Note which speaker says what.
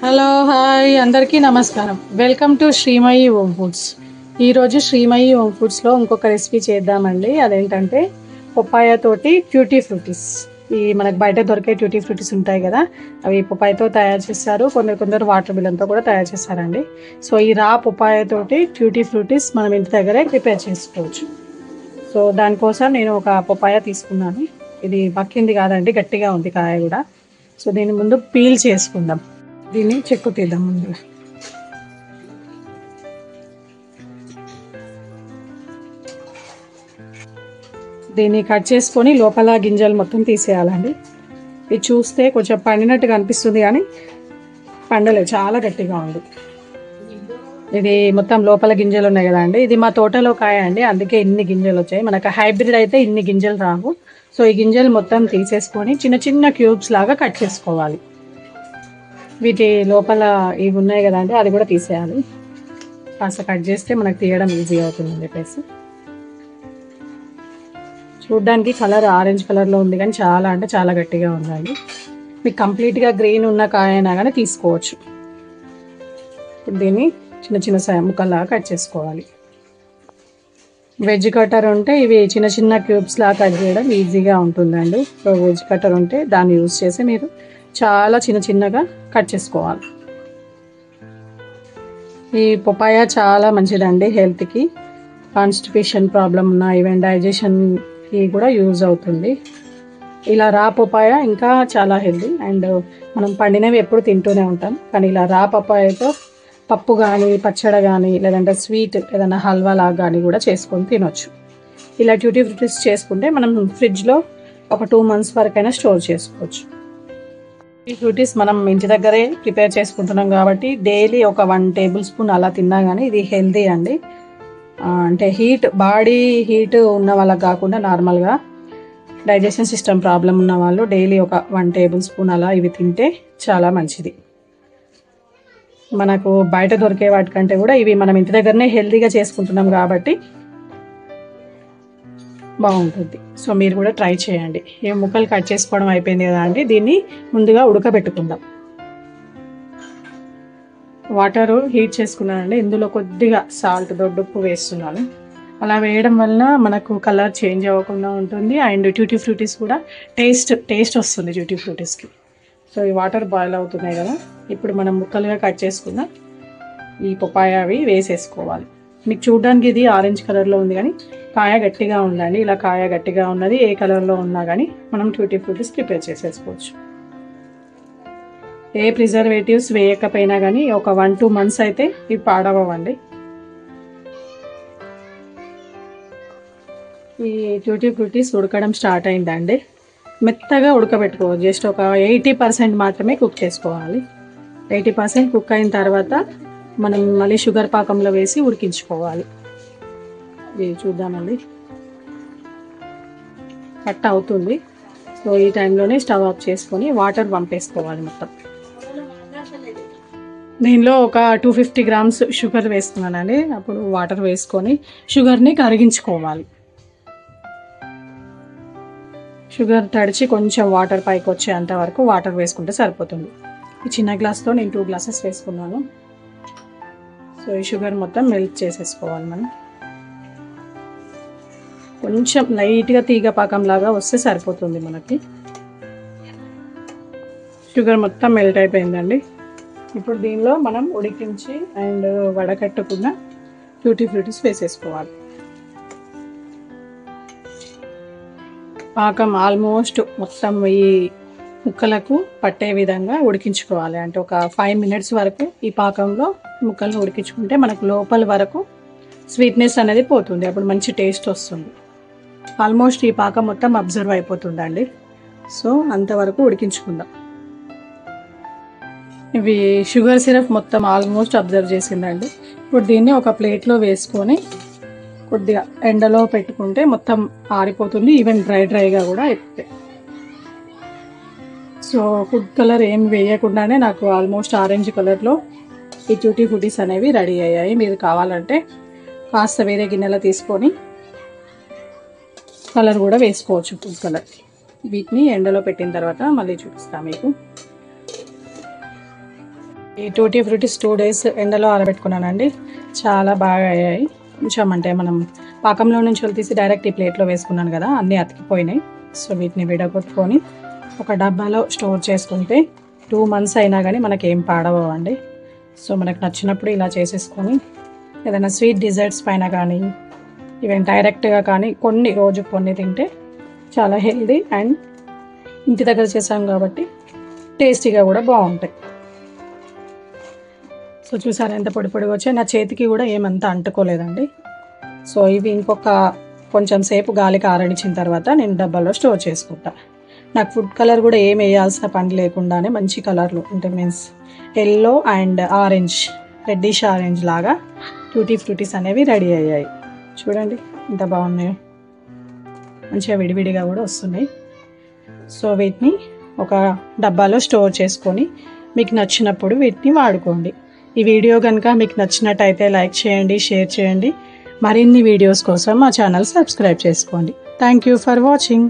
Speaker 1: Hello hi అందరికీ నమస్కారం. Welcome to Srimayi home foods. ఈరోజు శ్రీమయి హోమ్ ఫుడ్స్లో ఇంకొక రెసిపీ చేద్దామండి. అదేంటంటే పపాయ తోటి ట్యూటీ ఫ్రూటీస్. ఈ మనకు బయట దొరికే ట్యూటీ ఫ్రూటీస్ ఉంటాయి కదా, అవి పపాయతో తయారు చేస్తారు. కొందరు వాటర్ మిలన్తో కూడా తయారు చేస్తారండి. సో ఈ రా పపాయ తోటి ట్యూటీ ఫ్రూటీస్ మనం ఇంటి దగ్గరే ప్రిపేర్ చేసుకోవచ్చు. సో దానికోసం నేను ఒక పపాయ తీసుకున్నాను. ఇది పక్కింది కాదండి, గట్టిగా ఉంది కాయ కూడా. సో దీని ముందు పీల్ చేసుకుందాం. దీన్ని చెక్కు తీద్దాం ముందు. దీన్ని కట్ చేసుకొని లోపల గింజలు మొత్తం తీసేయాలండి. ఇది చూస్తే కొంచెం పండినట్టుగా అనిపిస్తుంది కానీ పండలేదు, చాలా గట్టిగా ఉంది. ఇది మొత్తం లోపల గింజలు ఉన్నాయి కదా అండి. ఇది మా తోటలో కాయ అండి, అందుకే ఇన్ని గింజలు వచ్చాయి. మనకు హైబ్రిడ్ అయితే ఇన్ని గింజలు రావు. సో ఈ గింజలు మొత్తం తీసేసుకొని చిన్న చిన్న క్యూబ్స్ లాగా కట్ చేసుకోవాలి. వీటి లోపల ఇవి ఉన్నాయి కదండి, అది కూడా తీసేయాలి. కాస్త కట్ చేస్తే మనకు తీయడం ఈజీ అవుతుందని చెప్పేసి. చూడ్డానికి కలర్ ఆరెంజ్ కలర్లో ఉంది కానీ చాలా అంటే చాలా గట్టిగా ఉందండి. మీకు కంప్లీట్గా గ్రీన్ ఉన్న కాయ అయినా కానీ తీసుకోవచ్చు. ఇప్పుడు దీన్ని చిన్న చిన్న ముక్కల్లాగా కట్ చేసుకోవాలి. వెజ్ కటర్ ఉంటే ఇవి చిన్న చిన్న క్యూబ్స్ లాగా కట్ చేయడం ఈజీగా ఉంటుందండి. సో వెజ్ కటర్ ఉంటే దాన్ని యూజ్ చేసి మీరు చాలా చిన్న చిన్నగా కట్ చేసుకోవాలి. ఈ పపాయ చాలా మంచిదండి హెల్త్కి. కాన్స్టిపేషన్ ప్రాబ్లం ఉన్న ఈవెన్ డైజెషన్కి కూడా యూజ్ అవుతుంది. ఇలా రా పపాయ ఇంకా చాలా హెల్తీ. అండ్ మనం పండినవి ఎప్పుడు తింటూనే ఉంటాం, కానీ ఇలా రా పపాయతో పప్పు కానీ పచ్చడి కానీ లేదంటే స్వీట్ ఏదైనా హల్వా లాగా కానీ కూడా చేసుకొని తినొచ్చు. ఇలా ట్యూటీ ఫ్రూటీస్ చేసుకుంటే మనం ఫ్రిడ్జ్లో ఒక 2 months వరకైనా స్టోర్ చేసుకోవచ్చు. ఈ ఫ్రూటీస్ మనం ఇంటి దగ్గరే ప్రిపేర్ చేసుకుంటున్నాం కాబట్టి డైలీ ఒక 1 tablespoon అలా తిన్నా కానీ ఇది హెల్తీ అండి. అంటే బాడీ హీట్ ఉన్న వాళ్ళకి కాకుండా నార్మల్గా డైజెషన్ సిస్టమ్ ప్రాబ్లం ఉన్న వాళ్ళు డైలీ ఒక 1 tablespoon అలా ఇవి తింటే చాలా మంచిది. మనకు బయట దొరికే వాటికంటే కూడా ఇవి మనం ఇంటి దగ్గరనే హెల్తీగా చేసుకుంటున్నాం కాబట్టి బాగుంటుంది. సో మీరు కూడా ట్రై చేయండి. ఏ ముక్కలు కట్ చేసుకోవడం అయిపోయింది కదా అండి, దీన్ని ముందుగా ఉడకబెట్టుకుందాం. వాటర్ హీట్ చేసుకున్నానండి. ఇందులో కొద్దిగా సాల్ట్, దొడ్డుప్పు వేస్తున్నాను. అలా వేయడం వలన మనకు కలర్ చేంజ్ అవ్వకుండా ఉంటుంది. అండ్ ట్యూటీ ఫ్రూటీస్ కూడా టేస్ట్ వస్తుంది ట్యూటీ ఫ్రూటీస్కి. సో ఈ వాటర్ బాయిల్ అవుతున్నాయి కదా, ఇప్పుడు మనం ముక్కలుగా కట్ చేసుకున్న ఈ పపాయ అవి వేసేసుకోవాలి. మీకు చూడడానికి ఇది ఆరెంజ్ కలర్లో ఉంది కానీ కాయ గట్టిగా ఉందండి. ఇలా కాయ గట్టిగా ఉన్నది ఏ కలర్లో ఉన్నా కానీ మనం ట్యూటీ ఫ్రూటీస్ ప్రిపేర్ చేసేసుకోవచ్చు. ఏ ప్రిజర్వేటివ్స్ వేయకపోయినా కానీ ఒక 1-2 months అయితే ఇవి పాడవండి. ఈ ట్యూటీ ఫ్రూటీస్ ఉడకడం స్టార్ట్ అయిందండి. మెత్తగా ఉడకబెట్టుకోవాలి. జస్ట్ ఒక 80% మాత్రమే కుక్ చేసుకోవాలి. 80% కుక్ అయిన తర్వాత మనం మళ్ళీ షుగర్ పాకంలో వేసి ఉడికించుకోవాలి. ఇది చూద్దామండి, కట్ అవుతుంది. సో ఈ టైంలోనే స్టవ్ ఆఫ్ చేసుకొని వాటర్ పంపేసుకోవాలి మొత్తం. దీనిలో ఒక 250 grams షుగర్ వేసుకున్నానండి. అప్పుడు వాటర్ వేసుకొని షుగర్ని కరిగించుకోవాలి. షుగర్ తడిచి కొంచెం వాటర్ పైకి వచ్చేంత వరకు వాటర్ వేసుకుంటే సరిపోతుంది. ఈ చిన్న గ్లాస్తో నేను 2 glasses వేసుకున్నాను. సో ఈ షుగర్ మొత్తం మెల్ట్ చేసేసుకోవాలి. మనం కొంచెం లైట్గా తీగ పాకంలాగా వస్తే సరిపోతుంది మనకి. షుగర్ మొత్తం మెల్ట్ అయిపోయిందండి. ఇప్పుడు దీనిలో మనం ఉడికించి అండ్ వడకట్టుకున్న ట్యూటీ ఫ్రూటీస్ వేసేసుకోవాలి. పాకం ఆల్మోస్ట్ మొత్తం ఈ ముక్కలకు పట్టే విధంగా ఉడికించుకోవాలి. అంటే ఒక 5 minutes వరకు ఈ పాకంలో ముక్కలను ఉడికించుకుంటే మనకు లోపల వరకు స్వీట్నెస్ అనేది పోతుంది. అప్పుడు మంచి టేస్ట్ వస్తుంది. ఆల్మోస్ట్ ఈ పాకం మొత్తం అబ్జర్వ్ అయిపోతుందండి. సో అంతవరకు ఉడికించుకుందాం. ఇవి షుగర్ సిరప్ మొత్తం ఆల్మోస్ట్ అబ్జర్వ్ చేసిందండి. ఇప్పుడు దీన్ని ఒక ప్లేట్లో వేసుకొని కొద్దిగా ఎండలో పెట్టుకుంటే మొత్తం ఆరిపోతుంది. ఈవెన్ డ్రైగా కూడా అయిపోతాయి. సో ఫుడ్ కలర్ ఏం వేయకుండానే నాకు ఆల్మోస్ట్ ఆరెంజ్ కలర్లో ఈ ట్యూటీ ఫ్రూటీస్ అనేవి రెడీ అయ్యాయి. మీరు కావాలంటే కాస్త వేరే గిన్నెలో తీసుకొని కలర్ కూడా వేసుకోవచ్చు, ఫుడ్ కలర్. వీటిని ఎండలో పెట్టిన తర్వాత మళ్ళీ చూపిస్తాను మీకు. ఈ టూటీ ఫ్రూటీస్ 2 days ఎండలో ఆరబెట్టుకున్నానండి. చాలా బాగా అయ్యాయి. కొంచెం అంటే మనం పాకంలో నుంచి తీసి డైరెక్ట్ ఈ ప్లేట్లో వేసుకున్నాను కదా, అన్నీ అతికిపోయినాయి. సో వీటిని విడగొట్టుకొని ఒక డబ్బాలో స్టోర్ చేసుకుంటే 2 months అయినా కానీ మనకి ఏం పాడవండి. సో మనకు నచ్చినప్పుడు ఇలా చేసేసుకొని ఏదైనా స్వీట్ డిజర్ట్స్ పైన కానీ ఈవెన్ డైరెక్ట్గా కానీ రోజు కొన్ని తింటే చాలా హెల్దీ అండ్ ఇంటి దగ్గర చేసాం కాబట్టి టేస్టీగా కూడా బాగుంటాయి. సో చూసారా ఎంత పొడి పొడిగా వచ్చాయి. నా చేతికి కూడా ఏమంతా అంటుకోలేదండి. సో ఇవి ఇంకొక కొంచెం సేపు గాలికి ఆరడించిన తర్వాత నేను డబ్బాలో స్టోర్ చేసుకుంటా. నాకు ఫుడ్ కలర్ కూడా ఏం వేయాల్సిన పని లేకుండానే మంచి కలర్లు అంటే means yellow and orange, reddish orange లాగా టూటీ ఫ్రూటీస్ అనేవి రెడీ అయ్యాయి. చూడండి ఎంత బాగున్నాయో, మంచిగా విడివిడిగా కూడా వస్తున్నాయి. సో వీటిని ఒక డబ్బాలో స్టోర్ చేసుకొని మీకు నచ్చినప్పుడు వీటిని వాడుకోండి. ఈ వీడియో కనుక మీకు నచ్చినట్టయితే లైక్ చేయండి, షేర్ చేయండి. మరిన్ని వీడియోస్ కోసం మా ఛానల్ సబ్స్క్రైబ్ చేసుకోండి. Thank you for watching.